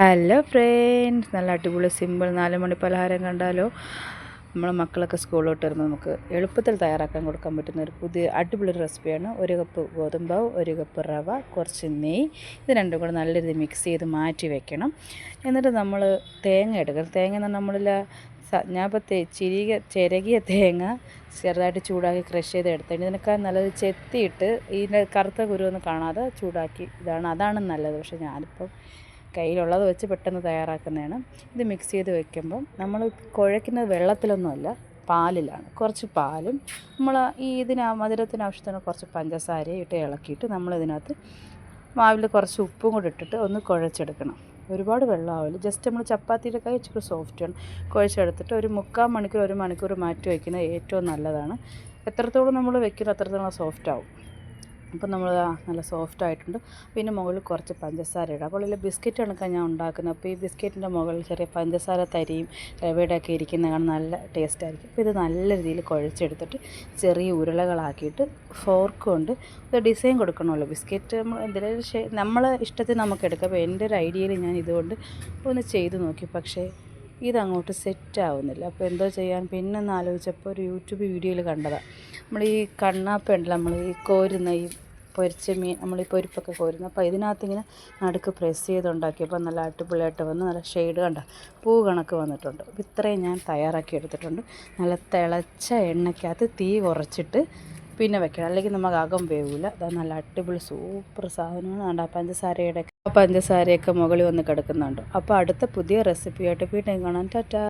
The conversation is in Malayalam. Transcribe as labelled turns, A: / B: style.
A: ഹലോ ഫ്രണ്ട്സ്, നല്ല അടിപൊളി സിമ്പിൾ 4 മണി പലഹാരം കണ്ടാലോ. നമ്മളെ മക്കളൊക്കെ സ്കൂളിലോട്ട് വരുമ്പോൾ നമുക്ക് എളുപ്പത്തിൽ തയ്യാറാക്കാൻ കൊടുക്കാൻ പറ്റുന്ന ഒരു പുതിയ അടിപൊളി റെസിപ്പിയാണ്. 1 കപ്പ് ഗോതമ്പാവ്, 1 കപ്പ് റവ, കുറച്ച് നെയ്യ്, ഇത് രണ്ടും കൂടെ നല്ല രീതിയിൽ മിക്സ് ചെയ്ത് മാറ്റി വെക്കണം. എന്നിട്ട് നമ്മൾ തേങ്ങ എടുക്കണം. തേങ്ങ എന്ന് പറഞ്ഞാൽ ഞാൻ ഇപ്പോൾ ചിരകിയ തേങ്ങ ചെറുതായിട്ട് ചൂടാക്കി ക്രഷ് ചെയ്ത് എടുത്തിട്ട് ഇതിനേക്കാൾ നല്ലത് ചെത്തിയിട്ട് ഇതിൻ്റെ കറുത്ത കുരുവൊന്നും കാണാതെ ചൂടാക്കി അതാണ് നല്ലത്. പക്ഷേ ഞാനിപ്പം കയ്യിലുള്ളത് വെച്ച് പെട്ടെന്ന് തയ്യാറാക്കുന്നതാണ്. ഇത് മിക്സ് ചെയ്ത് വെക്കുമ്പം നമ്മൾ കുഴയ്ക്കുന്നത് വെള്ളത്തിലൊന്നുമല്ല, പാലിലാണ്. കുറച്ച് പാലും നമ്മൾ മധുരത്തിന് ആവശ്യത്തിന് കുറച്ച് പഞ്ചസാരയും ഇട്ട് ഇളക്കിയിട്ട് നമ്മളിതിനകത്ത് മാവിൽ കുറച്ച് ഉപ്പും കൂടി ഇട്ടിട്ട് ഒന്ന് കുഴച്ചെടുക്കണം. ഒരുപാട് വെള്ളമാവില്ല, ജസ്റ്റ് നമ്മൾ ചപ്പാത്തിയുടെ കൈ ഇച്ചിരി സോഫ്റ്റാണ്. കുഴച്ചെടുത്തിട്ട് ഒരു 3/4 മണിക്കൂർ 1 മണിക്കൂർ മാറ്റി വയ്ക്കുന്നത് ഏറ്റവും നല്ലതാണ്. എത്രത്തോളം നമ്മൾ വെക്കുന്നത് അത്രത്തോളം സോഫ്റ്റ് ആവും. അപ്പം നമ്മൾ നല്ല സോഫ്റ്റ് ആയിട്ടുണ്ട്. പിന്നെ മുകളിൽ കുറച്ച് പഞ്ചസാര ഇടാം. അപ്പോൾ ഇതിൽ ബിസ്ക്കറ്റ് കണക്കാണ് ഞാൻ ഉണ്ടാക്കുന്നത്. അപ്പോൾ ഈ ബിസ്ക്കറ്റിൻ്റെ മുകളിൽ ചെറിയ പഞ്ചസാര തരിയും റവയുടെ ഒക്കെ ഇരിക്കുന്നതാണ് നല്ല ടേസ്റ്റ് ആയിരിക്കും. അപ്പോൾ ഇത് നല്ല രീതിയിൽ കുഴച്ചെടുത്തിട്ട് ചെറിയ ഉരുളകളാക്കിയിട്ട് ഫോർക്ക് കൊണ്ട് ഇത് ഡിസൈൻ കൊടുക്കണമല്ലോ. ബിസ്ക്കറ്റ് നമ്മൾ എന്തെങ്കിലും നമ്മളെ ഇഷ്ടത്തിന് നമുക്ക് എടുക്കാം. അപ്പോൾ എൻ്റെ ഒരു ഐഡിയയിൽ ഞാൻ ഇതുകൊണ്ട് ഒന്ന് ചെയ്ത് നോക്കി, പക്ഷേ ഇതങ്ങോട്ട് സെറ്റ് ആവുന്നില്ല. അപ്പോൾ എന്തോ ചെയ്യാൻ പിന്നെ ഒന്ന് ആലോചിച്ചപ്പോൾ ഒരു യൂട്യൂബ് വീഡിയോയിൽ കണ്ടതാണ്. നമ്മൾ ഈ കണ്ണാപ്പ ഉണ്ടല്ലോ, നമ്മൾ ഈ കോരുന്ന ഈ പൊരിച്ച മീൻ, നമ്മൾ ഈ പൊരിപ്പൊക്കെ കോരുന്നത്. അപ്പോൾ ഇതിനകത്ത് ഇങ്ങനെ നടുക്ക് പ്രസ് ചെയ്തുണ്ടാക്കിയപ്പോൾ നല്ല അടിപൊളിയായിട്ട് വന്ന് നല്ല ഷെയ്ഡ് കണ്ട പൂ കണക്ക് വന്നിട്ടുണ്ട്. അപ്പോൾ ഇത്രയും ഞാൻ തയ്യാറാക്കി എടുത്തിട്ടുണ്ട്. നല്ല തിളച്ച എണ്ണയ്ക്കകത്ത് തീ കുറച്ചിട്ട് പിന്നെ വെക്കണം, അല്ലെങ്കിൽ നമുക്ക് അകം വേവില്ല. അത് നല്ല അടിപൊളി സൂപ്പർ സാധനമാണ്. പഞ്ചസാരയൊക്കെ മുകളിൽ വന്ന് കിടക്കുന്നുണ്ട്. അപ്പോൾ അടുത്ത പുതിയ റെസിപ്പിയായിട്ട് വീണ്ടും കാണാൻ. ടാറ്റാ.